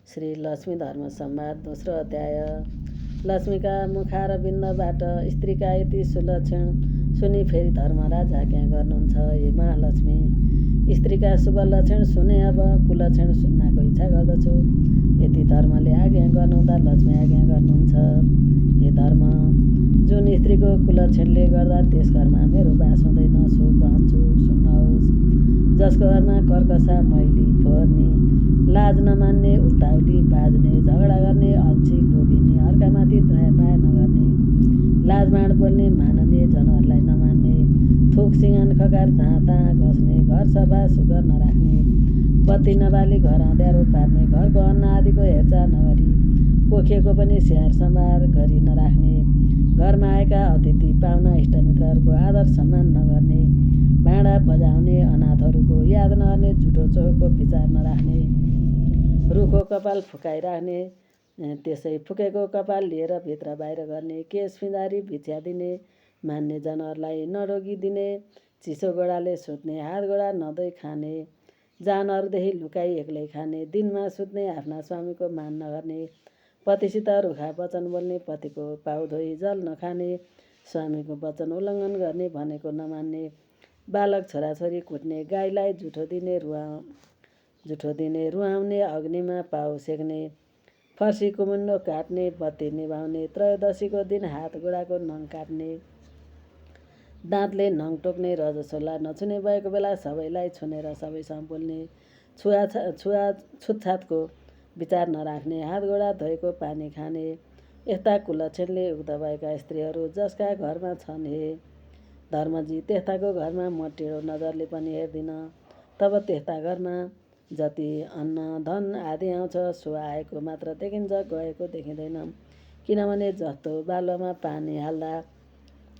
श्री लक्ष्मी धर्म संवाद दोस्रो अध्याय। लक्ष्मीका मुखार बिन्दबाट स्त्रीका यति सुलक्षण सुनि फेरि धर्मराज आज्ञा गर्नुहुन्छ। हे महालक्ष्मी, स्त्रीका शुभ लक्षण सुने अब कुलक्षण सुन्नको इच्छा गर्दछु। यति धर्मले आज्ञा गर्नुहुँदा लक्ष्मी आज्ञा गर्नुहुन्छ। हे धर्म, जुन स्त्रीको कुलक्षणले गर्दा त्यस घरमा मेरो बास हुँदैन सो कहन्छु, सुन्नुहोस्। जसको घरमा कर्कसा, मैली, फोहोर्ने, लाज नमान्ने, उत्ताउली, बाज्ने, झगडा गर्ने, अल्छी, लोभिने, अर्कामाथि दया माया नगर्ने, लाजमाड बोल्ने, माननीय जनावरलाई नमान्ने, थुक सिँगान खकार जहाँ तहाँ घस्ने, घर सफा सुग्घर नराख्ने, बत्ती नबाली घर अँध्यारो पार्ने, घरको अन्न आदिको हेरचाह नगरी पोखिएको पनि स्याहार सम्हार गरी नराख्ने, घरमा आएका अतिथि पाहुना इष्टमित्रहरूको आदर सम्मान नगर्ने, भाँडा बजाउने, अनाथहरूको याद नगर्ने, झुटो चोखोको विचार नराख्ने, रुखो कपाल फुकाइराख्ने, त्यसै फुकेको कपाल लिएर भित्र बाहिर गर्ने, केश फिँजारी भिक्षा दिने, मान्ने जनावरलाई नडोगी दिने, चिसो गोडाले सुत्ने, हात गोडा नधोई खाने, जानहरूदेखि लुकाई एक्लै खाने, दिनमा सुत्ने, आफ्ना स्वामीको मान नगर्ने, पतिसित रुखा वचन बोल्ने, पतिको पाउ धोई जल नखाने, स्वामीको वचन उल्लङ्घन गर्ने, भनेको नमान्ने, बालक छोराछोरी कुट्ने, गाईलाई जुठो दिने, रुवाउने, अग्निमा पाउ सेक्ने, फर्सी कुमुन्डो काट्ने, बत्ती निभाउने, त्रयोदशीको दिन हात गोडाको नङ काट्ने, दाँतले नङ टोक्ने, रजस्वला नछुने भएको बेला सबैलाई छुनेर सबैसँग बोल्ने, छुतछातको विचार नराख्ने, हात गोडा धोएको पानी खाने, यस्ता कुलक्षणले युक्त भएका स्त्रीहरू जसका घरमा छन्, हे धर्मजी, त्यस्ताको घरमा म टेढो नजरले पनि हेर्दिनँ। तब त्यस्ता घरमा जति अन्न धन आदि आउँछ सो आएको मात्र देखिन्छ, गएको देखिँदैन। किनभने जस्तो बालुवामा पानी हाल्दा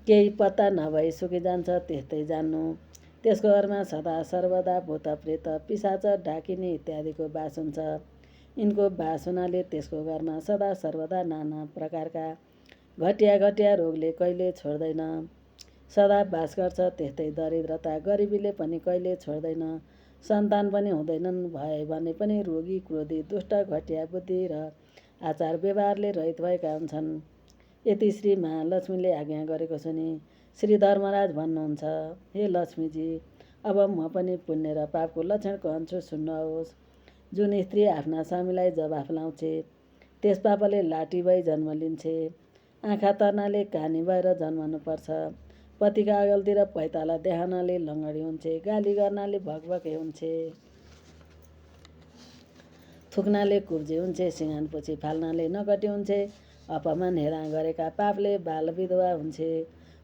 केही पत्ता नभई सुकिजान्छ, त्यस्तै जान्नु त्यसको घरमा सदा सर्वदा भूत प्रेत पिशाच डाकिनी इत्यादिको बास हुन्छ। यिनको बास हुनाले त्यसको घरमा सदा सर्वदा नाना प्रकारका घटिया रोगले कहिले छोड्दैन, सदा बास गर्छ। त्यस्तै दरिद्रता गरिबीले पनि कहिले छोड्दैन, सन्तान पनि हुँदैनन्, भए भने पनि रोगी, क्रोधी, दुष्ट, घटिया बुद्धि र आचार व्यवहारले रहित भएका हुन्छन्। यति श्री महालक्ष्मीले आज्ञा गरेको सुनि श्री धर्मराज भन्नुहुन्छ, हे लक्ष्मीजी, अब म पनि पुण्य र पापको लक्षण कहन्छु, सुन्नुहोस्। जुन स्त्री आफ्ना स्वामीलाई जवाफ लाउँछे त्यस पापले लाटी भई जन्म लिन्छे, आँखा तर्नाले कानी भएर जन्मनुपर्छ, पतिका अगल्तिर पैताला देखाउनाले लङ्गडी हुन्छे, गाली गर्नाले भकभके हुन्छे, थुक्नाले कुब्जे हुन्छे, सिँगान पोछी फाल्नाले नकटी हुन्छे, अपमान हेरा गरेका पापले बाल विधवा हुन्छे,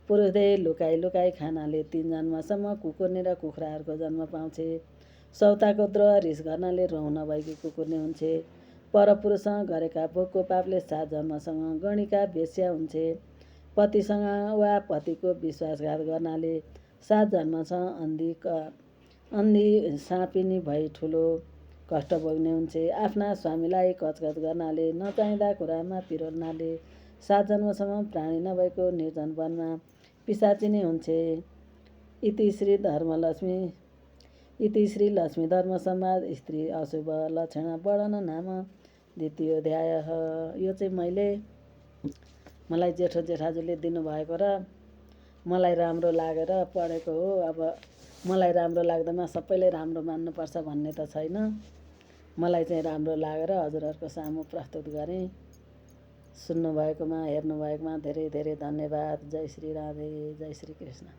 पुरुषदेखि लुकाई लुकाई खानाले 3 जन्मसम्म कुकुर्ने र कुखुराहरूको जन्म पाउँछे, सौताको द्रोह रिस गर्नाले रौँ नभएकी कुकुर्ने हुन्छे, परपुरुषसँग गरेका भोगको पापले 7 जन्मसँग गणिका वेश्या हुन्छे, पतिसँग वा पतिको विश्वासघात गर्नाले 7 जन्मसँग अन्धी साँपिनी भई ठुलो कष्ट भोग्ने हुन्छे, आफ्ना स्वामीलाई कचकच गर्नाले, नचाहिँदा कुरामा पिरोल्नाले 7 जन्मसम्म प्राणी नभएको निर्जन वनमा पिशाचिनी हुन्छे। इति श्री लक्ष्मी धर्म संवाद स्त्री अशुभ लक्षण वर्णन नाम द्वितीयोऽध्यायः। यो चाहिँ मलाई जेठो जेठाजुले दिनुभएको र मलाई राम्रो लागेर पढेको हो। अब मलाई राम्रो लाग्दामा सबैले राम्रो मान्नुपर्छ भन्ने त छैन, मलाई चाहिँ राम्रो लागेर हजुरहरूको सामु प्रस्तुत गरेँ। सुन्नुभएकोमा हेर्नुभएकोमा धेरै धेरै धन्यवाद। जय श्री राधे, जय श्री कृष्ण।